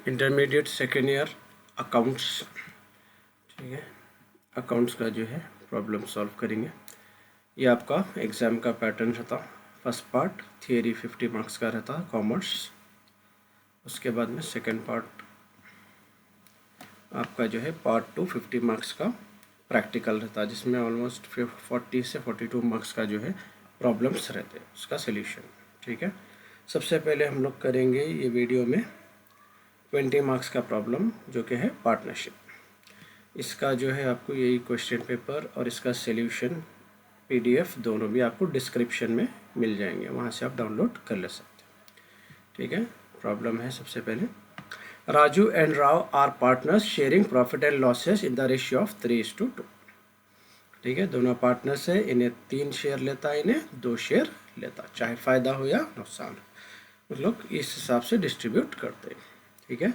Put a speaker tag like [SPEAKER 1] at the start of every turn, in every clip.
[SPEAKER 1] Intermediate second year accounts, ठीक है, accounts का जो है प्रॉब्लम सॉल्व करेंगे। ये आपका एग्ज़ाम का पैटर्न रहता। फर्स्ट पार्ट थियरी 50 मार्क्स का रहता कॉमर्स, उसके बाद में सेकंड पार्ट आपका जो है पार्ट 2 50 मार्क्स का प्रैक्टिकल रहता है, जिसमें ऑलमोस्ट 40 से 42 मार्क्स का जो है प्रॉब्लम्स रहते हैं, उसका सॉल्यूशन। ठीक है, सबसे पहले हम लोग करेंगे ये वीडियो में 20 मार्क्स का प्रॉब्लम जो कि है पार्टनरशिप। इसका जो है आपको यही क्वेश्चन पेपर और इसका सॉल्यूशन PDF दोनों भी आपको डिस्क्रिप्शन में मिल जाएंगे, वहाँ से आप डाउनलोड कर ले सकते हैं। ठीक है, प्रॉब्लम है सबसे पहले, Raju and Rao are partners sharing profit and losses in the ratio of 3:2। ठीक है, दोनों पार्टनर्स है, इन्हें 3 शेयर लेता है, इन्हें 2 शेयर लेता, चाहे फ़ायदा हो या नुकसान, वो लोग इस हिसाब से डिस्ट्रीब्यूट करते हैं। ठीक है,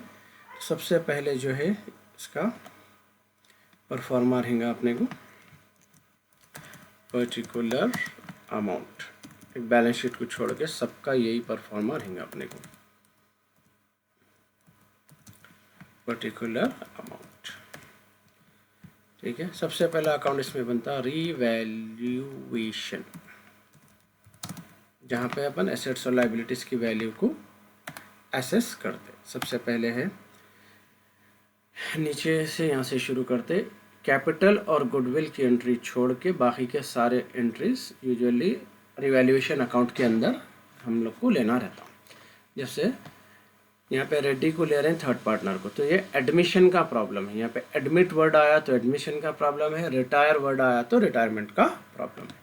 [SPEAKER 1] सबसे पहले जो है इसका परफॉर्मा रहेगा अपने को पर्टिकुलर अमाउंट, एक बैलेंस शीट को छोड़ के सबका यही परफॉर्मा रहेगा अपने को, पर्टिकुलर अमाउंट। ठीक है, सबसे पहला अकाउंट इसमें बनता रीवैल्यूएशन, जहाँ पे अपन एसेट्स और लाइबिलिटीज़ की वैल्यू को एसेस करते। सबसे पहले है नीचे से, यहाँ से शुरू करते, कैपिटल और गुडविल की एंट्री छोड़ के बाकी के सारे एंट्रीज यूजुअली रिवैल्यूएशन अकाउंट के अंदर हम लोग को लेना रहता। जैसे यहाँ पे रेड्डी को ले रहे हैं थर्ड पार्टनर को, तो ये एडमिशन का प्रॉब्लम है, यहाँ पे एडमिट वर्ड आया तो एडमिशन का प्रॉब्लम है, रिटायर वर्ड आया तो रिटायरमेंट का प्रॉब्लम है।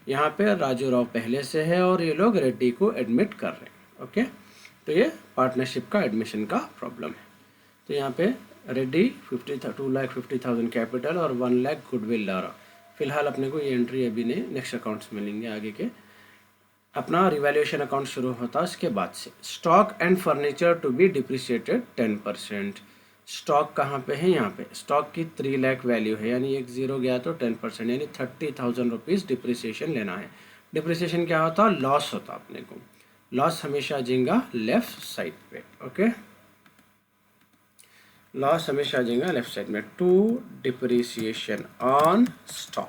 [SPEAKER 1] यहाँ पे राजू राव पहले से है और ये लोग रेड्डी को एडमिट कर रहे हैं। ओके, तो ये पार्टनरशिप का एडमिशन का प्रॉब्लम है। तो यहाँ पे रेड्डी 2,50,000 कैपिटल और 1 लाख गुडविल ला रहा। फिलहाल अपने को ये एंट्री अभी नहीं, नेक्स्ट अकाउंट्स मिलेंगे आगे के। अपना रिवैल्यूएशन अकाउंट शुरू होता है इसके बाद से। Stock and furniture to be depreciated 10%। Stock कहाँ पे है, यहाँ पे स्टॉक की 3 लाख वैल्यू है, यानी एक जीरो गया तो 10%, यानी 30,000 रुपीज़ डिप्रिसिएशन लेना है। डिप्रिसिएशन क्या होता, लॉस होता अपने को, लॉस हमेशा आ जाएगा लेफ्ट साइड पे। ओके, लॉस हमेशा आ जाएगा लेफ्ट साइड में। टू डिप्रिसिएशन ऑन स्टॉक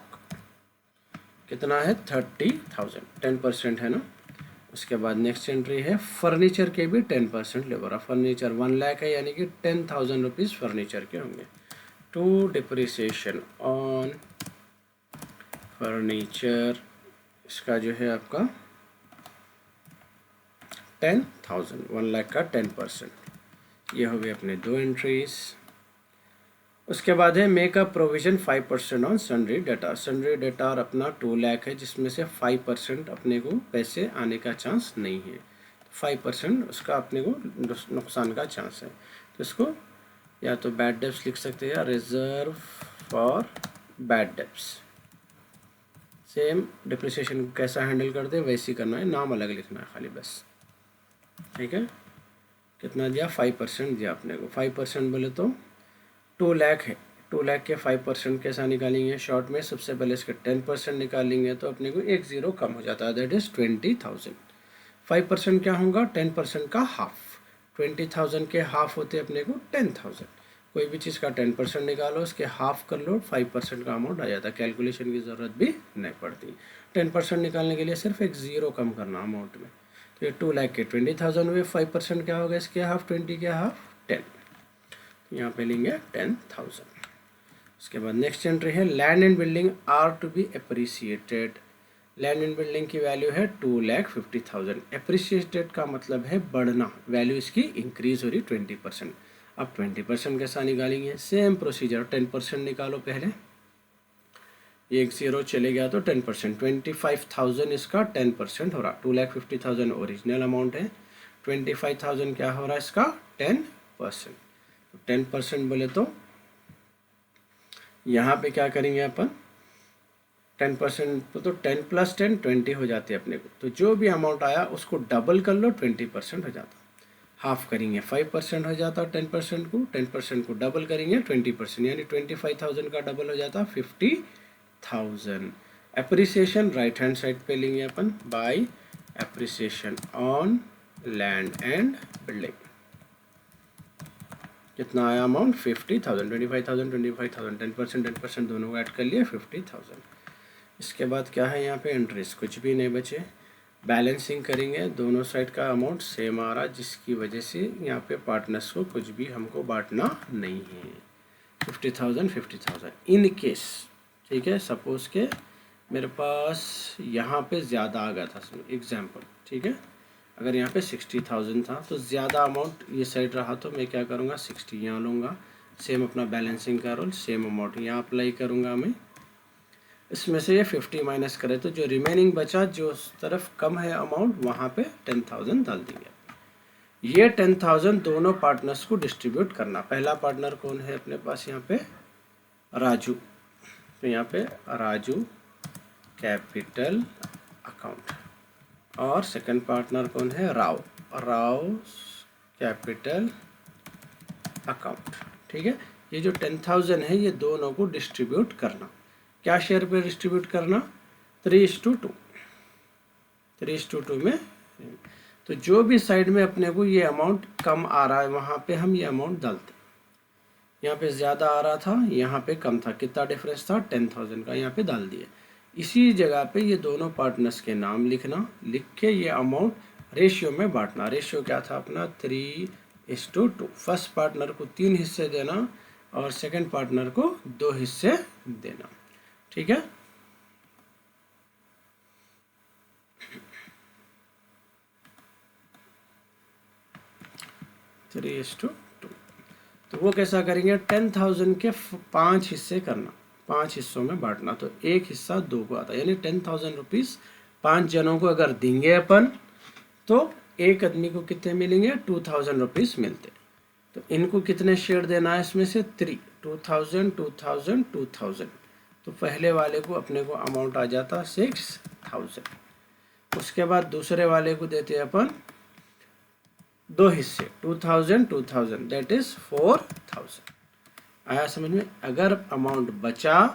[SPEAKER 1] कितना है, 30,000, 10% है ना। उसके बाद नेक्स्ट एंट्री है फर्नीचर के भी 10% ले रहा। फर्नीचर 1 लाख है, यानी कि 10,000 रुपीज़ फर्नीचर के होंगे। टू डिप्रिसिएशन ऑन फर्नीचर, इसका जो है आपका 10,000, 1 लाख का 10%। ये हो गए अपने 2 एंट्रीज। उसके बाद है make a provision 5% on sundry debtor. Sundry debtor अपना 2 लाख है, जिसमें से 5% अपने को पैसे आने का चांस नहीं है, 5% उसका अपने को नुकसान का चांस है। तो इसको या तो बैड डेब्ट्स लिख सकते हैं या reserve for bad debts. Same depreciation को कैसा हैंडल करते हैं वैसे ही करना है, नाम अलग लिखना है खाली बस। ठीक है, कितना दिया, 5% दिया अपने को। 5% बोले तो 2 लाख है, 2 लाख के 5% कैसा निकालेंगे, शॉर्ट में सबसे पहले इसके 10% निकालेंगे तो अपने को एक ज़ीरो कम हो जाता है, दैट इज़ 20,000। 5% क्या होगा, 10% का हाफ, 20,000 के हाफ होते अपने को 10,000। कोई भी चीज़ का 10% निकालो, उसके हाफ कर लो, 5% का अमाउंट आ जाता है, कैलकुलेशन की ज़रूरत भी नहीं पड़ती। 10% निकालने के लिए सिर्फ एक ज़ीरो कम करना अमाउंट में। तो ये 2 लाख के 20,000 हुए, 5% क्या होगा इसके हाफ, 20 के हाफ 10, यहाँ पे लेंगे 10,000। उसके बाद नेक्स्ट एंट्री है land and building are to be appreciated. Land and building की वैल्यू है 2,50,000। एप्रिसिएटेड का मतलब है बढ़ना, वैल्यू इसकी इंक्रीज हो रही 20%। अब 20% कैसा निकालेंगे, सेम प्रोसीजर, 10% निकालो पहले, एक ज़ीरो चले गया तो 10%, 25,000 इसका 10% हो रहा। 2,50,000 ओरिजिनल अमाउंट है, 25,000 क्या हो रहा है इसका 10%। 10% बोले तो यहाँ पे क्या करेंगे अपन, 10% तो 10 + 10 20 हो जाते हैं अपने को। तो जो भी अमाउंट आया उसको डबल कर लो, 20% हो जाता। हाफ करेंगे 5% हो जाता 10% को, 10% को डबल करेंगे 20%, यानी 25,000 का डबल हो जाता 50,000। एप्रिसिएशन राइट हैंड साइड पे लेंगे अपन, by appreciation on land and building. कितना आया अमाउंट 50,000, 25,000 25,000, 10% दोनों को ऐड कर लिया 50,000। इसके बाद क्या है यहाँ पे एंट्रीज, कुछ भी नहीं बचे। बैलेंसिंग करेंगे, दोनों साइड का अमाउंट सेम आ रहा, जिसकी वजह से यहाँ पे पार्टनर्स को कुछ भी हमको बांटना नहीं है। 50,000 50,000 इन केस, ठीक है, सपोज के मेरे पास यहाँ पे ज़्यादा आ गया था एग्जाम्पल, ठीक है, अगर यहाँ पे 60,000 था तो ज़्यादा अमाउंट ये साइड रहा तो मैं क्या करूँगा 60 यहाँ लूँगा, सेम अपना बैलेंसिंग का रोल, सेम अमाउंट यहाँ अप्लाई करूँगा मैं। इसमें से ये 50 माइनस करें तो जो रिमेनिंग बचा, जो उस तरफ कम है अमाउंट, वहाँ पे 10,000 डाल देंगे। ये 10,000 दोनों पार्टनर्स को डिस्ट्रीब्यूट करना। पहला पार्टनर कौन है अपने पास यहाँ पे, राजू, तो यहाँ पे राजू कैपिटल अकाउंट, और सेकंड पार्टनर कौन है, राव, राव कैपिटल अकाउंट, ठीक है। ये जो 10,000 है ये दोनों को डिस्ट्रीब्यूट करना। क्या शेयर पे डिस्ट्रीब्यूट करना, 3:2, 3:2 में। तो जो भी साइड में अपने को ये अमाउंट कम आ रहा है वहाँ पे हम ये अमाउंट डालते हैं। यहाँ पे ज़्यादा आ रहा था, यहाँ पे कम था, कितना डिफरेंस था 10,000 का, यहाँ पे डाल दिए। इसी जगह पे ये दोनों पार्टनर्स के नाम लिखना, लिख के ये अमाउंट रेशियो में बांटना। रेशियो क्या था अपना 3:2। फर्स्ट पार्टनर को 3 हिस्से देना और सेकंड पार्टनर को 2 हिस्से देना, ठीक है। Three is to two. तो वो कैसा करेंगे, 10,000 के 5 हिस्से करना, 5 हिस्सों में बांटना, तो एक हिस्सा 2 को आता है, यानी 10,000 रुपीज़ 5 जनों को अगर देंगे अपन तो एक आदमी को कितने मिलेंगे, 2,000 रुपीज़ मिलते। तो इनको कितने शेयर देना है इसमें से 3, 2,000 2,000 2,000। तो पहले वाले को अपने को अमाउंट आ जाता 6,000। उसके बाद दूसरे वाले को देते हैं अपन 2 हिस्से, 2,000 2,000, दैट इज 4,000। आया समझ में। अगर अमाउंट बचा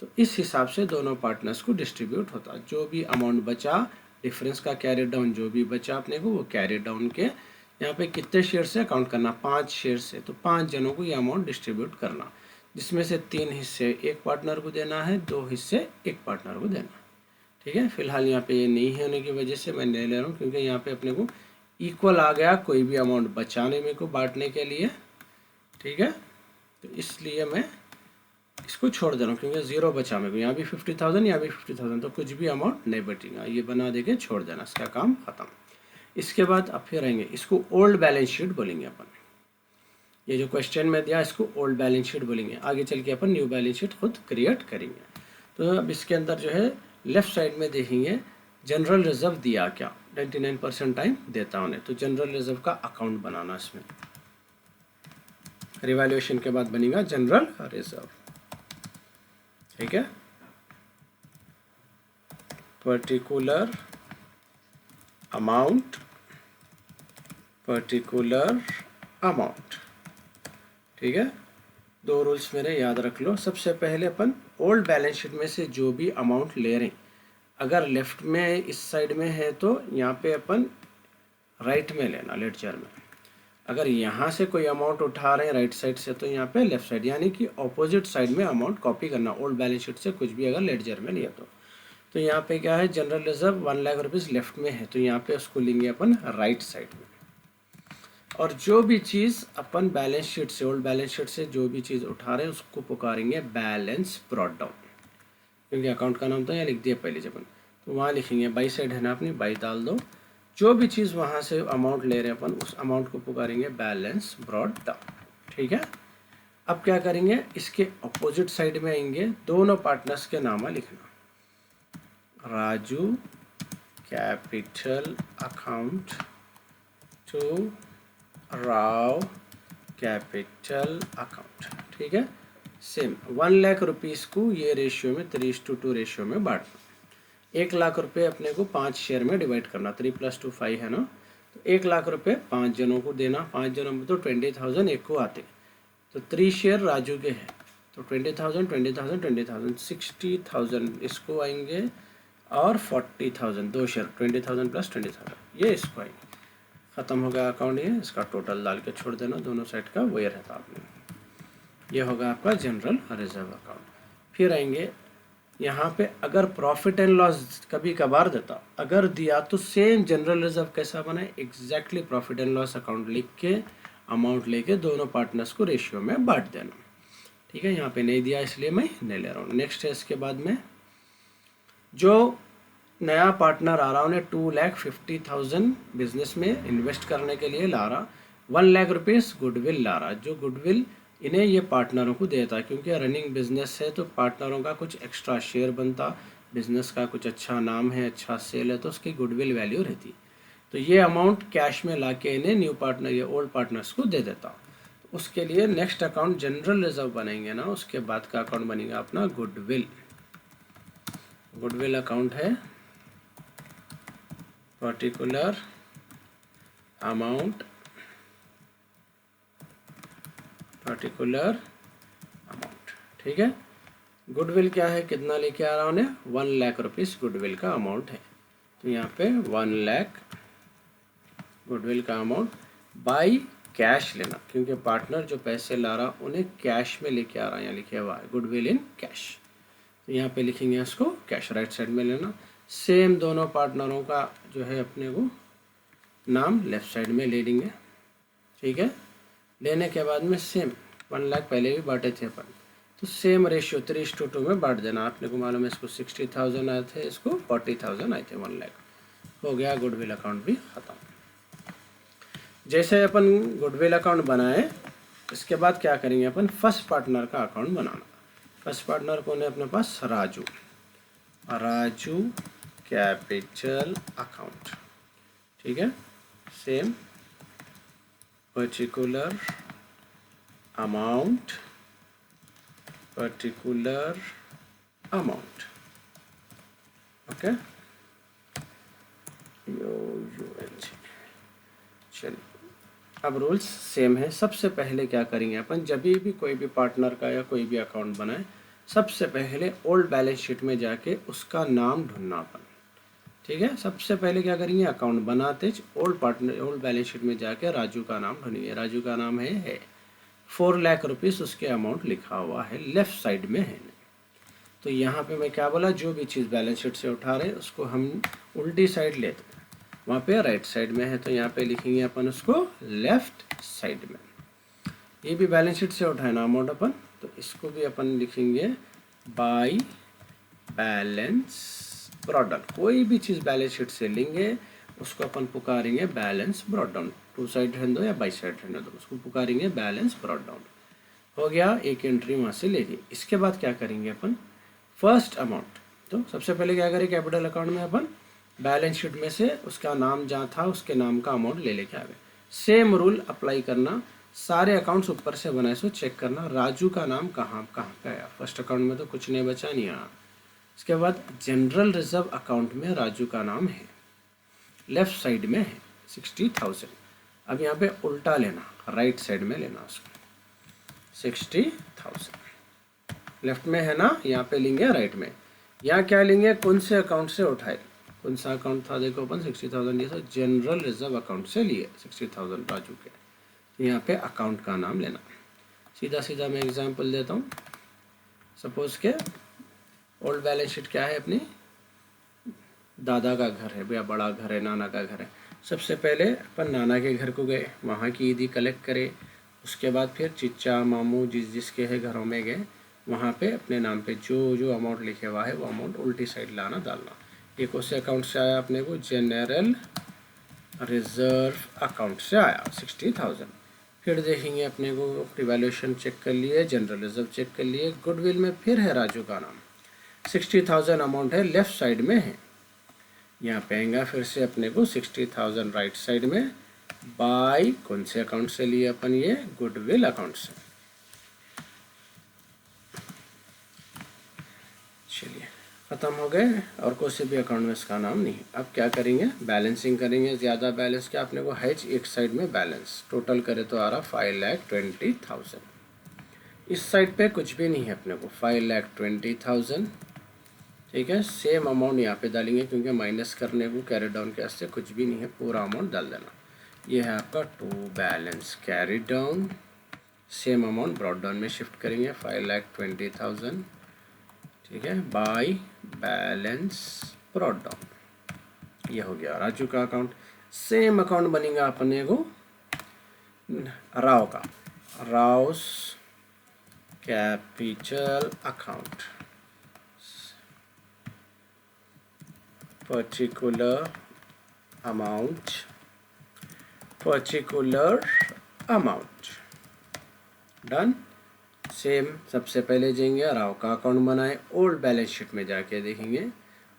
[SPEAKER 1] तो इस हिसाब से दोनों पार्टनर्स को डिस्ट्रीब्यूट होता। जो भी अमाउंट बचा, डिफरेंस का कैरी डाउन जो भी बचा अपने को, वो कैरी डाउन के यहाँ पे कितने शेयर से काउंट करना, 5 शेयर से, तो 5 जनों को ये अमाउंट डिस्ट्रीब्यूट करना, जिसमें से 3 हिस्से एक पार्टनर को देना है, 2 हिस्से एक पार्टनर को देना, ठीक है। फिलहाल यहाँ पे ये नहीं होने की वजह से मैं ले रहा हूँ, क्योंकि यहाँ पे अपने को इक्वल आ गया कोई भी अमाउंट बचाने में को बांटने के लिए, ठीक है। तो इसलिए मैं इसको छोड़ दे रहा हूँ, क्योंकि 0 बचा मेरे को, यहाँ भी 50,000 यहाँ भी 50,000, तो कुछ भी अमाउंट नहीं बचेगा, ये बना दे के छोड़ देना, इसका काम खत्म। इसके बाद अब फिर आएंगे, इसको ओल्ड बैलेंस शीट बोलेंगे अपन। ये जो क्वेश्चन में दिया इसको ओल्ड बैलेंस शीट बोलेंगे। आगे चल के अपन न्यू बैलेंस शीट खुद क्रिएट करेंगे। तो अब इसके अंदर जो है लेफ्ट साइड में देखेंगे जनरल रिजर्व दिया क्या, 99% टाइम देता उन्हें, तो जनरल रिजर्व का अकाउंट बनाना, इसमें रिवैल्यूएशन के बाद बनेगा जनरल रिजर्व, ठीक है। पर्टिकुलर अमाउंट, पर्टिकुलर अमाउंट, ठीक है। 2 रूल्स मेरे याद रख लो। सबसे पहले अपन ओल्ड बैलेंस शीट में से जो भी अमाउंट ले रहे हैं, अगर लेफ्ट में इस साइड में है तो यहाँ पे अपन राइट में लेना, लेडजर में। अगर यहाँ से कोई अमाउंट उठा रहे हैं राइट साइड से, तो यहाँ पे लेफ्ट साइड, यानी कि ऑपोजिट साइड में अमाउंट कॉपी करना ओल्ड बैलेंस शीट से, कुछ भी अगर लेडजर में लिया तो यहाँ पे क्या है, general reserve 1 lakh rupees left में है, तो यहाँ पे उसको लेंगे अपन राइट साइड में। और जो भी चीज़ अपन बैलेंस शीट से, ओल्ड बैलेंस शीट से जो भी चीज़ उठा रहे हैं उसको पुकारेंगे बैलेंस ब्रॉट डाउन, क्योंकि अकाउंट का नाम तो यहाँ लिख दिया पहले जब, तो वहाँ लिखेंगे बाई साइड है ना अपनी, बाई डाल दो। जो भी चीज़ वहाँ से अमाउंट ले रहे हैं अपन, उस अमाउंट को पुकारेंगे बैलेंस ब्रॉट डाउन, ठीक है। अब क्या करेंगे, इसके अपोजिट साइड में आएंगे, दोनों पार्टनर्स के नाम लिखना, Raju capital account to Rao capital account, ठीक है। सेम 1 लाख रुपीज़ को ये रेशियो में 3:2 रेशियो में बांटना। 1 लाख रुपए अपने को 5 शेयर में डिवाइड करना, 3 + 2 5 है ना, तो 1 लाख रुपए 5 जनों को देना। 5 जनों में तो 20,000 एक को आते, तो 3 शेयर राजू के हैं, तो 20,000 20,000 20,000 60,000 इसको आएंगे, और 40,000 2 शेयर, 20,000 + 20,000 ये इसको आएंगे। ख़त्म हो गया अकाउंट। ये इसका टोटल डाल के छोड़ देना, दोनों साइड का वही रहता आपने। ये होगा आपका जनरल रिजर्व अकाउंट। फिर आएंगे यहाँ पे, अगर प्रॉफिट एंड लॉस कभी कभार देता, अगर दिया तो सेम जनरल रिजर्व कैसा बनाए, exactly profit and loss account लिख के अमाउंट लेके दोनों पार्टनर्स को रेशियो में बांट देना। ठीक है, यहाँ पे नहीं दिया इसलिए मैं नहीं ले रहा हूँ। नेक्स्ट है इसके बाद में, जो नया पार्टनर आ रहा उन्हें 2,50,000 बिजनेस में इन्वेस्ट करने के लिए ला रहा, 1,00,000 रुपीज़ गुडविल ला रहा। जो गुडविल इन्हें ये पार्टनरों को देता, क्योंकि रनिंग बिजनेस है तो पार्टनरों का कुछ एक्स्ट्रा शेयर बनता, बिजनेस का कुछ अच्छा नाम है, अच्छा सेल है तो उसकी गुडविल वैल्यू रहती। तो ये अमाउंट कैश में ला के इन्हें न्यू पार्टनर या ओल्ड पार्टनर्स को दे देता। तो उसके लिए नेक्स्ट अकाउंट जनरल रिजर्व बनेंगे ना, उसके बाद का अकाउंट बनेगा अपना गुडविल। गुडविल अकाउंट है पर्टिकुलर अमाउंट, ठीक है। गुडविल क्या है, कितना लेके आ रहा हूँ, 1,00,000 रुपीज़ गुडविल का अमाउंट है। तो यहाँ पे 1,00,000 गुडविल का अमाउंट बाई कैश लेना, क्योंकि पार्टनर जो पैसे ला रहा उन्हें कैश में लेके आ रहा है, यहाँ लिखे हुआ है गुडविल इन कैश। तो यहाँ पे लिखेंगे इसको कैश, राइट साइड में लेना। सेम दोनों पार्टनरों का जो है अपने को नाम लेफ्ट साइड में ले लेंगे। ठीक है, लेने के बाद में सेम 1,00,000 पहले भी बांटे थे अपन, तो सेम रेशियो 3:2 में बांट देना। आपने को मालूम है इसको 60,000 आए थे, इसको 40,000 आए थे। 1,00,000 हो गया, गुडविल अकाउंट भी ख़त्म। जैसे अपन गुडविल अकाउंट बनाए, इसके बाद क्या करेंगे अपन, फर्स्ट पार्टनर का अकाउंट बनाना। फर्स्ट पार्टनर कौन है अपने पास, राजू कैपिटल अकाउंट। ठीक है, सेम पर्टिकुलर अमाउंट ओके, चलिए अब रूल्स सेम है। सबसे पहले क्या करेंगे अपन, जब भी कोई भी पार्टनर का या कोई भी अकाउंट बनाए, सबसे पहले ओल्ड बैलेंस शीट में जाके उसका नाम ढूंढना अपन। ठीक है, सबसे पहले क्या करेंगे, अकाउंट बनाते ओल्ड बैलेंस शीट में जाके राजू का नाम ढूंढेंगे। राजू का नाम है 4,00,000 रुपीज़ उसके अमाउंट लिखा हुआ है, लेफ्ट साइड में है। तो यहाँ पे मैं क्या बोला, जो भी चीज़ बैलेंस शीट से उठा रहे उसको हम उल्टी साइड लेते, वहाँ पे राइट साइड में है, तो यहाँ पे लिखेंगे अपन उसको लेफ्ट साइड में। ये भी बैलेंस शीट से उठाए ना अमाउंट अपन, तो इसको भी अपन लिखेंगे बाय बैलेंस ब्रॉट डाउन। कोई भी चीज़ बैलेंस शीट से लेंगे उसको अपन पुकारेंगे balance brought down. Two side रहने दो या बाई साइड रहने दो, उसको पुकारेंगे बैलेंस ब्रॉट डाउन। हो गया, एक एंट्री वहाँ से ले ली। इसके बाद क्या करेंगे अपन, फर्स्ट अमाउंट। तो सबसे पहले क्या करें, कैपिटल अकाउंट में अपन बैलेंस शीट में से उसका नाम जहाँ था उसके नाम का अमाउंट ले लेके आ गए। सेम रूल अप्लाई करना, सारे अकाउंट्स ऊपर से बनाए सो चेक करना राजू का नाम कहाँ पे आया। फर्स्ट अकाउंट में तो कुछ नहीं बचा, नहीं आया। इसके बाद जनरल रिजर्व अकाउंट में राजू का नाम है, लेफ्ट साइड में है 60,000। अब यहाँ पे उल्टा लेना, राइट साइड में लेना उसको, 60,000 लेफ्ट में है ना, यहाँ पे लेंगे राइट में। यहाँ क्या लेंगे, कौन से अकाउंट से उठाए, कौन सा अकाउंट था, देखो अपन 60,000 ये जनरल रिजर्व अकाउंट से लिए 60,000 राजू के। तो यहाँ पे अकाउंट का नाम लेना। सीधा सीधा मैं एग्जांपल देता हूँ। सपोज के ओल्ड बैलेंस शीट क्या है अपनी, दादा का घर है या बड़ा घर है, नाना का घर है। सबसे पहले अपन नाना के घर को गए, वहाँ की ईदी कलेक्ट करे। उसके बाद फिर चिच्चा मामू जिसके है घरों में गए, वहाँ पे अपने नाम पे जो अमाउंट लिखे हुआ है वो अमाउंट उल्टी साइड लाना डालना। एक उस अकाउंट से आया अपने को, जनरल रिजर्व अकाउंट से आया 60,000। फिर देखेंगे अपने को रिवैल्यूएशन चेक कर लिए, जनरल रिजर्व चेक कर लिए, गुडविल में फिर है राजू का नाम, 60,000 अमाउंट है, लेफ्ट साइड में है। यहाँ पे आएगा फिर से अपने को 60,000 राइट साइड में, बाय कौन से अकाउंट से लिए अपन, ये गुडविल अकाउंट से। चलिए ख़त्म हो गए, और कोई से भी अकाउंट में इसका नाम नहीं। अब क्या करेंगे, बैलेंसिंग करेंगे। ज़्यादा बैलेंस क्या अपने को है, एक साइड में बैलेंस टोटल करे तो आ रहा 5,20,000। इस साइड पे कुछ भी नहीं है अपने को, 5,20,000। ठीक है, सेम अमाउंट यहाँ पे डालेंगे, क्योंकि माइनस करने को कैरी डाउन के वास्ते कुछ भी नहीं है, पूरा अमाउंट डाल देना। ये है आपका to balance carry down, same amount brought down में शिफ्ट करेंगे 5,20,000, ठीक है, बाय बैलेंस ब्रॉड डाउन। ये हो गया राजू का अकाउंट। सेम अकाउंट बनेगा अपने को राव का, Rouse capital account, particular amount, done. Same सबसे पहले जाएंगे राव का अकाउंट बनाए, ओल्ड बैलेंस शीट में जाके देखेंगे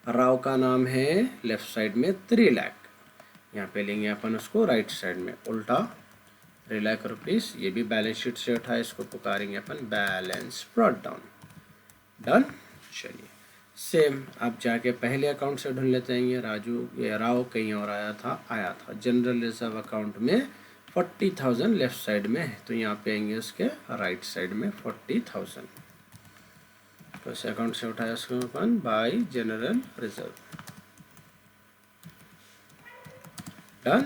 [SPEAKER 1] राव का नाम है लेफ्ट साइड में 3 लाख, यहाँ पे लेंगे अपन उसको राइट साइड में उल्टा 3 लाख रुपीस। ये भी बैलेंस शीट से उठाए, इसको पुकारेंगे अपन बैलेंस ब्रॉट डाउन, डन। चलिए सेम आप जाके पहले अकाउंट से ढूंढ लेते हैं, राजू ये राव कहीं और आया था जनरल रिजर्व अकाउंट में 40,000 लेफ्ट साइड में है, तो यहाँ पे आएंगे उसके राइट साइड में 40,000, तो इस अकाउंट से उठाया उसको अपन बाय जनरल रिजर्व, डन।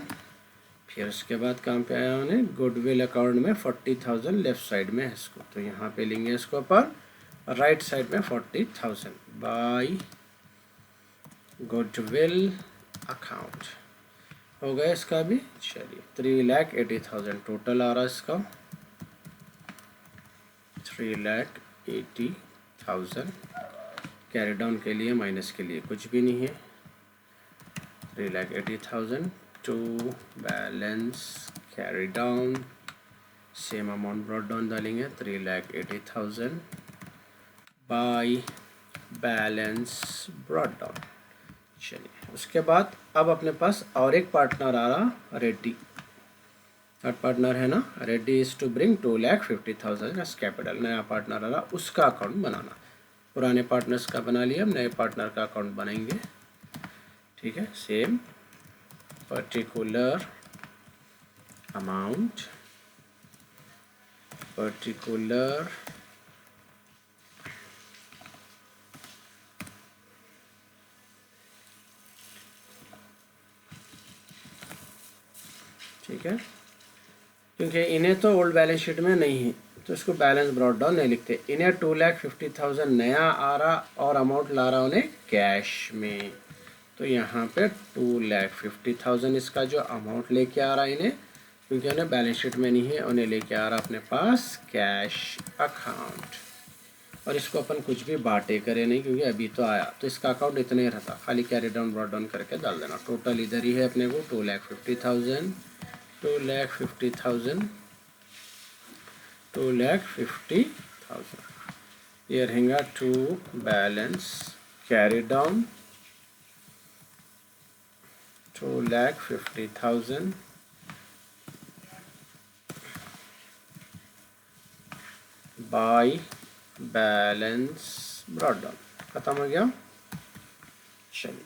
[SPEAKER 1] फिर उसके बाद काम पे आया उन्हें गुडविल अकाउंट में 40,000 लेफ्ट साइड में है इसको, तो यहाँ पे लेंगे इसको अपन राइट साइड में 40,000 बाय गुडविल अकाउंट, हो गया इसका भी। चलिए 3,80,000 टोटल आ रहा है इसका, 3,80,000 कैरी डाउन के लिए, माइनस के लिए कुछ भी नहीं है, 3,80,000 to balance carry down, same amount brought down डालेंगे 3,80,000 बाय बैलेंस ब्रॉट डाउन। चलिए उसके बाद अब अपने पास और एक पार्टनर आ रहा रेड्डी, थर्ड पार्टनर है ना Reddy is to bring 2,50,000 as capital, नया पार्टनर आ रहा, उसका अकाउंट बनाना। पुराने पार्टनर्स का बना लिया, अब नए पार्टनर का अकाउंट बनाएंगे, ठीक है। सेम पर्टिकुलर अमाउंट, पर्टिकुलर ठीक है, क्योंकि इन्हें तो ओल्ड बैलेंस शीट में नहीं है तो इसको बैलेंस ब्रॉट डाउन नहीं लिखते। इन्हें 2,50,000 नया आ रहा और अमाउंट ला रहा उन्हें कैश में, तो यहाँ पे 2,50,000 इसका जो अमाउंट लेके आ रहा है इन्हें, क्योंकि उन्हें बैलेंस शीट में नहीं है, उन्हें लेके आ रहा अपने पास कैश अकाउंट, और इसको अपन कुछ भी बांटे करे नहीं क्योंकि अभी तो आया, तो इसका अकाउंट इतना ही रहता, खाली कैरी डाउन ब्रॉट डाउन करके डाल देना। टोटल इधर ही है अपने को 2,50,000, 2,50,000, 2,50,000, ये रहेगा to balance carry down 2,50,000 by balance brought down, खत्म हो गया। चलिए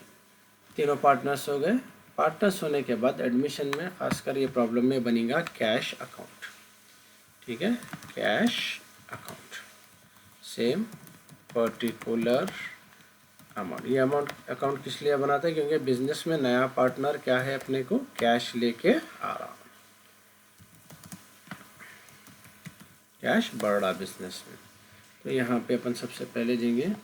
[SPEAKER 1] तीनों पार्टनर्स हो गए। पार्टनर्स होने के बाद एडमिशन में खासकर ये प्रॉब्लम में बनेगा कैश अकाउंट, ठीक है, cash account, same particular amount. ये अमाउंट अकाउंट किस लिए बनाते हैं, क्योंकि बिजनेस में नया पार्टनर क्या है अपने को कैश लेके आ रहा, कैश बढ़ रहा बिजनेस में, तो यहाँ पे अपन सबसे पहले देंगे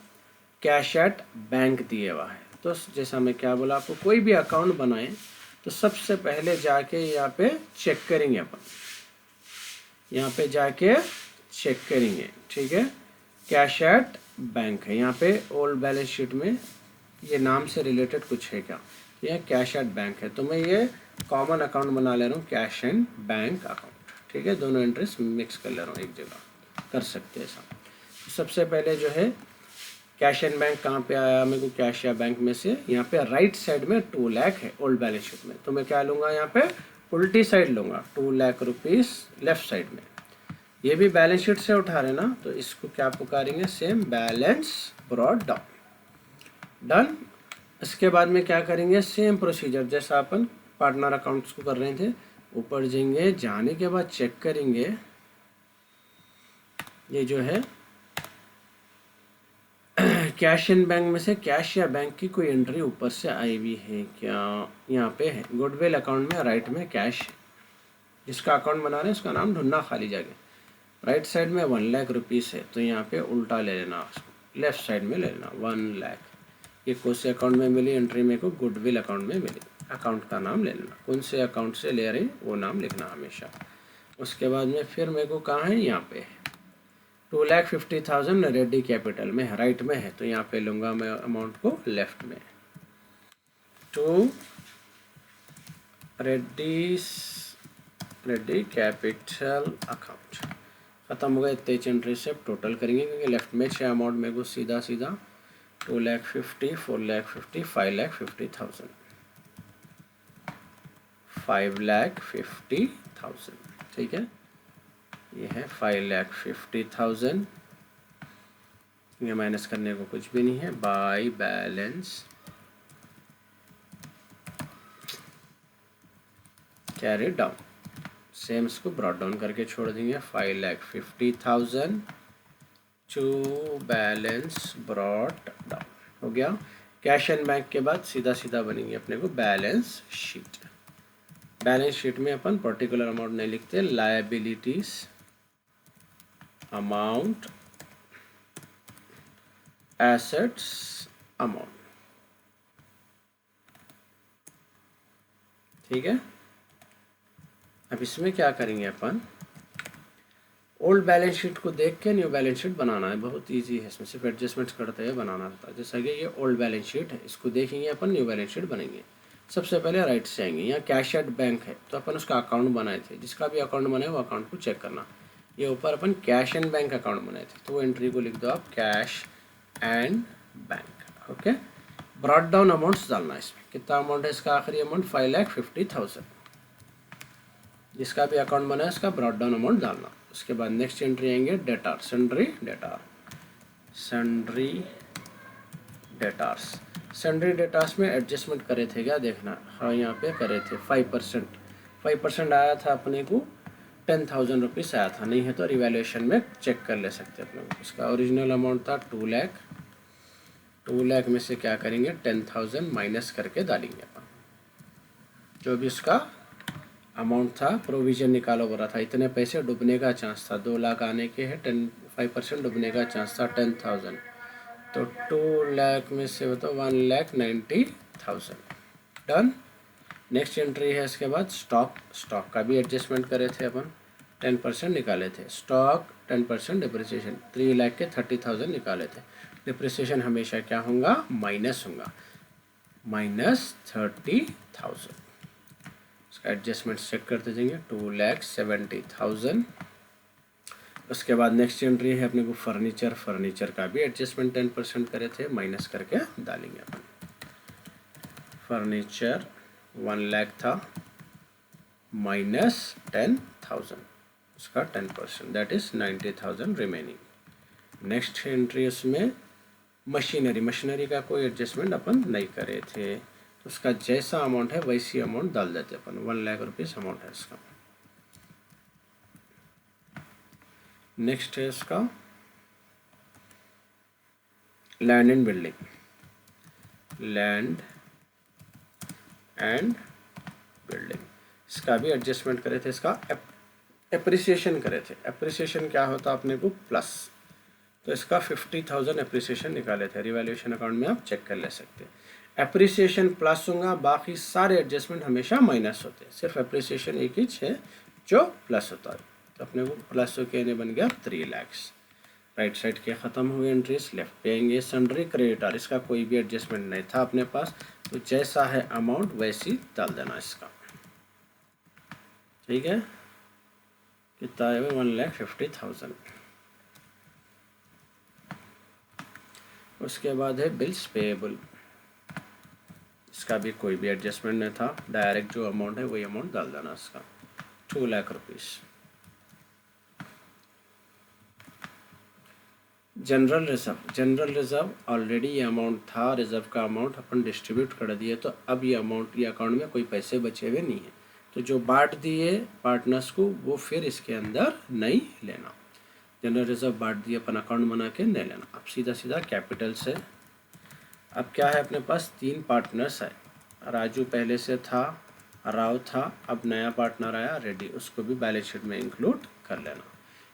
[SPEAKER 1] कैश एट बैंक दिए हुआ है, तो जैसा मैं क्या बोला आपको, कोई भी अकाउंट बनाएं तो सबसे पहले जाके यहाँ पे चेक करेंगे अपन, यहाँ पे जाके चेक करेंगे, ठीक है। कैश एट बैंक है, यहाँ पे ओल्ड बैलेंस शीट में ये नाम से रिलेटेड कुछ है क्या, तो यहाँ कैश एट बैंक है, तो मैं ये कॉमन अकाउंट बना ले रहा हूँ कैश एंड बैंक अकाउंट, ठीक है, दोनों एंट्रीज मिक्स कर ले रहा हूँ एक जगह, कर सकते हैं ऐसा। तो सबसे पहले जो है कैश एंड बैंक कहाँ पे आया मेरे को, कैश या बैंक में से यहाँ पे राइट साइड में 2 लाख है ओल्ड बैलेंस शीट में, तो मैं क्या लूँगा यहाँ पे उल्टी साइड लूँगा 2 लाख रुपीस लेफ्ट साइड में, ये भी बैलेंस शीट से उठा रहे ना, तो इसको क्या पुकारेंगे same balance brought down, done. इसके बाद में क्या करेंगे सेम प्रोसीजर जैसा अपन पार्टनर अकाउंट्स को कर रहे थे, ऊपर जाएंगे, जाने के बाद चेक करेंगे ये जो है कैश इन बैंक में से कैश या बैंक की कोई एंट्री ऊपर से आई हुई है क्या? यहाँ पे है गुडविल अकाउंट में राइट में कैश है। जिसका अकाउंट बना रहे हैं उसका नाम ढूंढना खाली जगह। राइट साइड में 1 लाख रुपीस है तो यहाँ पे उल्टा ले लेना, लेफ्ट साइड में ले लेना 1 लाख। ये कौन से अकाउंट में मिली एंट्री? मेरे को गुडविल अकाउंट में मिली। अकाउंट का नाम ले लेना, कौन से अकाउंट से ले रहे वो नाम लिखना हमेशा। उसके बाद में फिर मेरे को कहाँ है? यहाँ पे 2,50,000 रेडी कैपिटल में है, राइट में है तो यहाँ पे लूँगा मैं अमाउंट को लेफ्ट में। टू रेडी कैपिटल अकाउंट ख़त्म हो गया। इतने एंट्री से टोटल करेंगे क्योंकि लेफ्ट में 6 अमाउंट मेरे को सीधा 2,50,000, 4,50,000, 5,50,000, 5,50,000। ठीक है, ये है 5,50,000। ये माइनस करने को कुछ भी नहीं है, by balance carry down. Same इसको ब्रॉट डाउन करके छोड़ देंगे। 5,50,000 टू बैलेंस ब्रॉट डाउन हो गया। कैश एंड बैंक के बाद सीधा बनेंगे अपने को बैलेंस शीट। बैलेंस शीट में अपन पर्टिकुलर अमाउंट नहीं लिखते, लायबिलिटीज अमाउंट, एसेट्स अमाउंट। ठीक है, अब इसमें क्या करेंगे अपन? ओल्ड बैलेंस शीट को देख के न्यू बैलेंस शीट बनाना है। बहुत इजी है, इसमें सिर्फ एडजस्टमेंट्स करते हुए बनाना होता है। जैसा कि ये ओल्ड बैलेंस शीट है, इसको देखेंगे अपन, न्यू बैलेंस शीट बनेंगे। सबसे पहले राइट से आएंगे, यहाँ कैश एट बैंक है तो अपन उसका अकाउंट बनाए थे। जिसका भी अकाउंट बनाए वो अकाउंट को चेक करना। ये ऊपर अपन कैश एंड बैंक अकाउंट बनाए थे तो वो एंट्री को लिख दो आप, cash and bank. Okay, brought down amounts डालना है इसमें। कितना अमाउंट है इसका? आखिरी अमाउंट 5,50,000। जिसका भी अकाउंट बना है उसका ब्रॉट डाउन अमाउंट डालना। उसके बाद नेक्स्ट एंट्री आएंगे डेटार, सन्ड्री डेटार्स। सन्ड्री डेटार्स में एडजस्टमेंट करे थे क्या? देखना, हाँ यहाँ पे करे थे 5% आया था अपने को, 10,000 रुपीज़ आया था। नहीं है तो रिवैल्यूएशन में चेक कर ले सकते अपने को। इसका ओरिजिनल अमाउंट था 2 लाख। 2 लाख में से क्या करेंगे? 10,000 माइनस करके डालेंगे अपन। जो भी उसका अमाउंट था, प्रोविज़न निकालो बोला था, इतने पैसे डूबने का चांस था। 2 लाख आने के है, 5% डूबने का चांस था 10,000। तो 2 लाख में से बताओ 1,90,000 डन। नेक्स्ट एंट्री है इसके बाद स्टॉक का भी एडजस्टमेंट करे थे अपन, 10% निकाले थे। स्टॉक 10% डिप्रिसिएशन, 3 लाख के 30,000 निकाले थे। डिप्रिसिएशन हमेशा क्या होगा? माइनस होगा, -30,000। इसका एडजस्टमेंट चेक करते जाएंगे, 2,70,000। उसके बाद नेक्स्ट एंट्री है अपने को फर्नीचर का भी एडजस्टमेंट 10% करे थे, माइनस करके डालेंगे अपन। फर्नीचर 1 लाख था, -10,000, उसका 10%, that is 90,000 remaining. Next entry उसमें मशीनरी का कोई एडजस्टमेंट अपन नहीं करे थे, तो उसका जैसा अमाउंट है वैसी अमाउंट डाल देते अपन। 1 लाख रुपीज़ अमाउंट है इसका। नेक्स्ट है इसका लैंड एंड बिल्डिंग, इसका भी एडजस्टमेंट करे थे। इसका एप्रिसिएशन करे थे। एप्रिसिएशन क्या होता अपने को? प्लस। तो इसका 50,000 एप्रिसिएशन निकाले थे। रिवैल्यूएशन अकाउंट में आप चेक कर ले सकते हैं। एप्रिसिएशन प्लस होगा, बाकी सारे एडजस्टमेंट हमेशा माइनस होते हैं। सिर्फ एप्रिसिएशन एक ही है जो प्लस होता है। तो अपने को प्लस होके ने बन गया 3 लाख। राइट साइड के ख़त्म हुए एंट्रीज। लेफ्ट पे आएंगे सन्ड्री क्रेडिटर, इसका कोई भी एडजस्टमेंट नहीं था अपने पास, तो जैसा है अमाउंट वैसी डाल देना इसका। ठीक है, कितना है? 1,50,000। उसके बाद है बिल्स पेएबल, इसका भी कोई भी एडजस्टमेंट नहीं था, डायरेक्ट जो अमाउंट है वही अमाउंट डाल देना इसका, 2 lakh rupees. General reserve already ये अमाउंट था, रिजर्व का अमाउंट अपन डिस्ट्रीब्यूट कर दिए, तो अब ये अमाउंट ये अकाउंट में कोई पैसे बचे हुए नहीं है, तो जो बांट दिए पार्टनर्स को वो फिर इसके अंदर नहीं लेना। जनरल रिजर्व बांट दिए, अपन अकाउंट बना के नहीं लेना। अब सीधा सीधा कैपिटल से, अब क्या है अपने पास 3 पार्टनर्स है, राजू पहले से था, राव था, अब नया पार्टनर आया रेड्डी, उसको भी बैलेंस शीट में इंक्लूड कर लेना।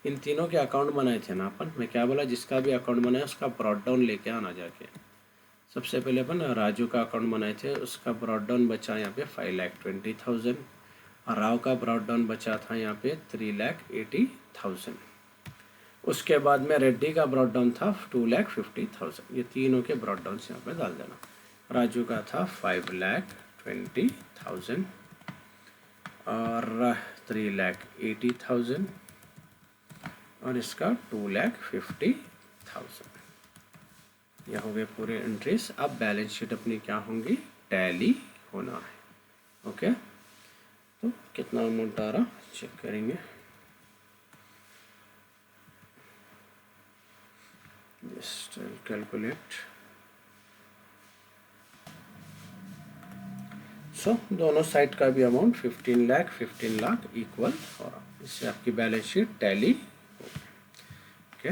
[SPEAKER 1] इन तीनों के अकाउंट बनाए थे ना अपन, मैं क्या बोला, जिसका भी अकाउंट बनाया उसका ब्रॉड डाउन लेके आना जाके। सबसे पहले अपन राजू का अकाउंट बनाए थे, उसका ब्रॉड डाउन बचा यहाँ पे 5,20,000, और राव का ब्रॉड डाउन बचा था यहाँ पे 3,80,000। उसके बाद में रेड्डी का ब्रॉड डाउन था 2,50,000। ये तीनों के ब्रॉड डाउन यहाँ पे डाल देना। राजू का था 5,20,000 और 3,80,000 और इसका 2,50,000। यह हो गए पूरे एंट्रीज। अब बैलेंस शीट अपनी क्या होंगी, टैली होना है। ओके, तो कितना अमाउंट आ रहा चेक करेंगे। Just calculate. सो दोनों साइड का भी अमाउंट 15 लाख इक्वल हो रहा, इससे आपकी बैलेंस शीट टैली होगी। ओके।